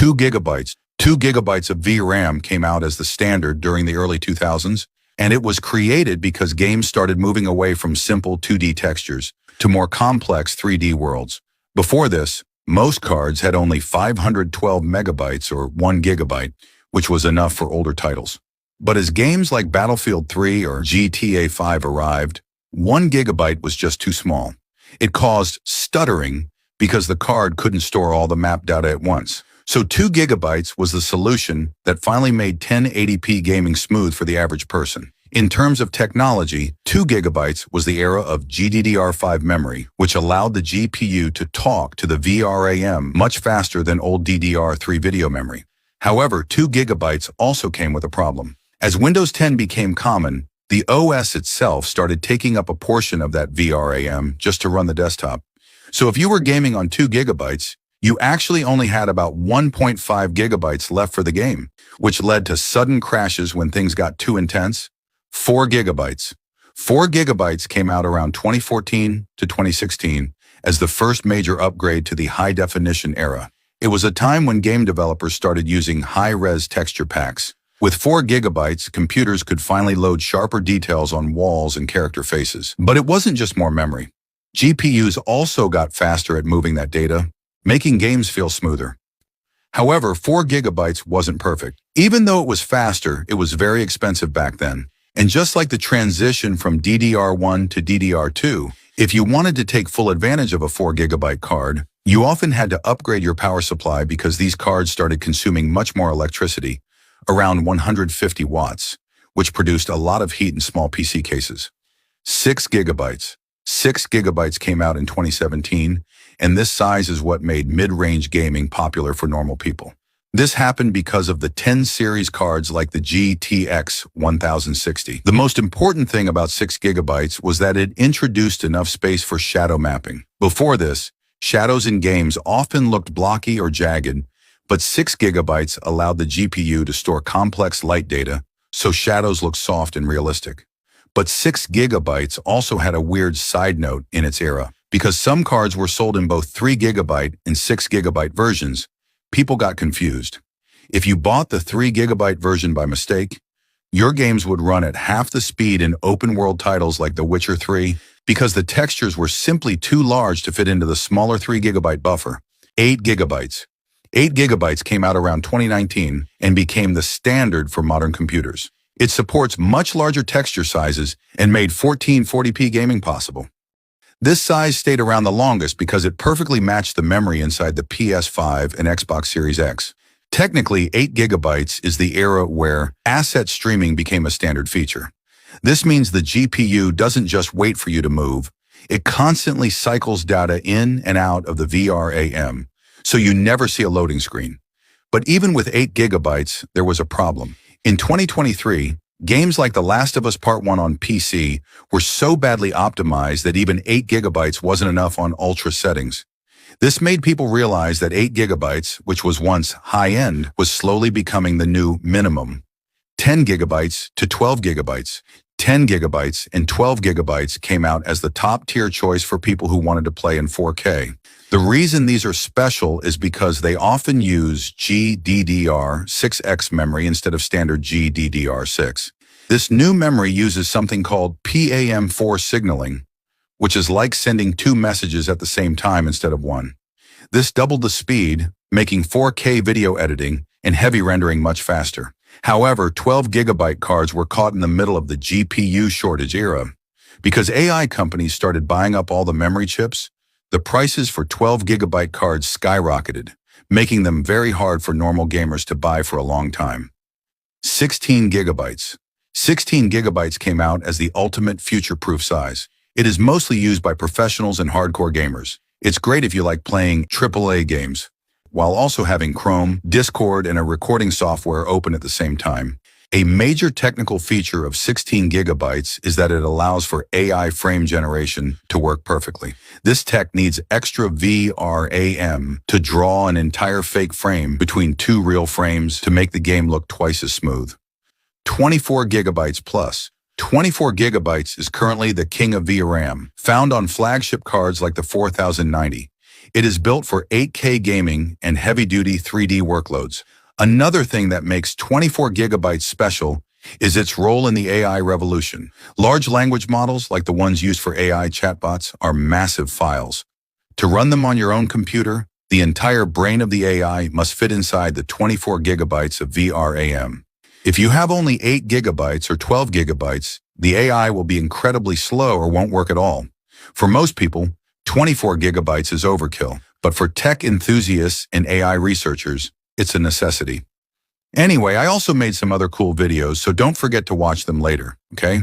2 gigabytes. 2 gigabytes of VRAM came out as the standard during the early 2000s, and it was created because games started moving away from simple 2D textures to more complex 3D worlds. Before this, most cards had only 512 megabytes or 1 gigabyte, which was enough for older titles. But as games like Battlefield 3 or GTA 5 arrived, 1 gigabyte was just too small. It caused stuttering because the card couldn't store all the map data at once. So 2 gigabytes was the solution that finally made 1080p gaming smooth for the average person. In terms of technology, 2 gigabytes was the era of GDDR5 memory, which allowed the GPU to talk to the VRAM much faster than old DDR3 video memory. However, 2 gigabytes also came with a problem. As Windows 10 became common, the OS itself started taking up a portion of that VRAM just to run the desktop. So if you were gaming on 2 gigabytes, you actually only had about 1.5 gigabytes left for the game, which led to sudden crashes when things got too intense. 4 gigabytes. 4 gigabytes came out around 2014 to 2016 as the first major upgrade to the high-definition era. It was a time when game developers started using high-res texture packs. With 4 gigabytes, computers could finally load sharper details on walls and character faces. But it wasn't just more memory. GPUs also got faster at moving that data, making games feel smoother. However, 4 gigabytes wasn't perfect. Even though it was faster, it was very expensive back then. And just like the transition from DDR1 to DDR2, if you wanted to take full advantage of a 4 gigabyte card, you often had to upgrade your power supply because these cards started consuming much more electricity, around 150 watts, which produced a lot of heat in small PC cases. 6 gigabytes. 6 gigabytes came out in 2017, and this size is what made mid-range gaming popular for normal people. This happened because of the 10 series cards like the GTX 1060. The most important thing about 6 gigabytes was that it introduced enough space for shadow mapping. Before this, shadows in games often looked blocky or jagged, but 6 gigabytes allowed the GPU to store complex light data, so shadows looked soft and realistic. But 6 gigabytes also had a weird side note in its era. Because some cards were sold in both 3 gigabyte and 6 gigabyte versions, people got confused. If you bought the 3 gigabyte version by mistake, your games would run at half the speed in open-world titles like The Witcher 3 because the textures were simply too large to fit into the smaller 3 gigabyte buffer. 8 gigabytes. 8 gigabytes came out around 2019 and became the standard for modern computers. It supports much larger texture sizes and made 1440p gaming possible. This size stayed around the longest because it perfectly matched the memory inside the PS5 and Xbox Series X. Technically, 8 gigabytes is the era where asset streaming became a standard feature. This means the GPU doesn't just wait for you to move. It constantly cycles data in and out of the VRAM, so you never see a loading screen. But even with 8 gigabytes, there was a problem. In 2023, games like The Last of Us Part 1 on PC were so badly optimized that even 8 gigabytes wasn't enough on ultra settings. This made people realize that 8 gigabytes, which was once high-end, was slowly becoming the new minimum. 10 gigabytes to 12 gigabytes. 10 gigabytes and 12 gigabytes came out as the top-tier choice for people who wanted to play in 4K. The reason these are special is because they often use GDDR6X memory instead of standard GDDR6. This new memory uses something called PAM4 signaling, which is like sending 2 messages at the same time instead of 1. This doubled the speed, making 4K video editing and heavy rendering much faster. However, 12 gigabyte cards were caught in the middle of the GPU shortage era. Because AI companies started buying up all the memory chips, the prices for 12 gigabyte cards skyrocketed, making them very hard for normal gamers to buy for a long time. 16 gigabytes. 16 gigabytes came out as the ultimate future-proof size. It is mostly used by professionals and hardcore gamers. It's great if you like playing AAA games, while also having Chrome, Discord, and a recording software open at the same time. A major technical feature of 16 gigabytes is that it allows for AI frame generation to work perfectly. This tech needs extra VRAM to draw an entire fake frame between 2 real frames to make the game look twice as smooth. 24 gigabytes plus. 24 gigabytes is currently the king of VRAM, found on flagship cards like the 4090. It is built for 8K gaming and heavy-duty 3D workloads. Another thing that makes 24 gigabytes special is its role in the AI revolution. Large language models, like the ones used for AI chatbots, are massive files. To run them on your own computer, the entire brain of the AI must fit inside the 24 gigabytes of VRAM. If you have only 8 gigabytes or 12 gigabytes, the AI will be incredibly slow or won't work at all. For most people, 24 gigabytes is overkill, but for tech enthusiasts and AI researchers, it's a necessity. Anyway, I also made some other cool videos, so don't forget to watch them later, okay?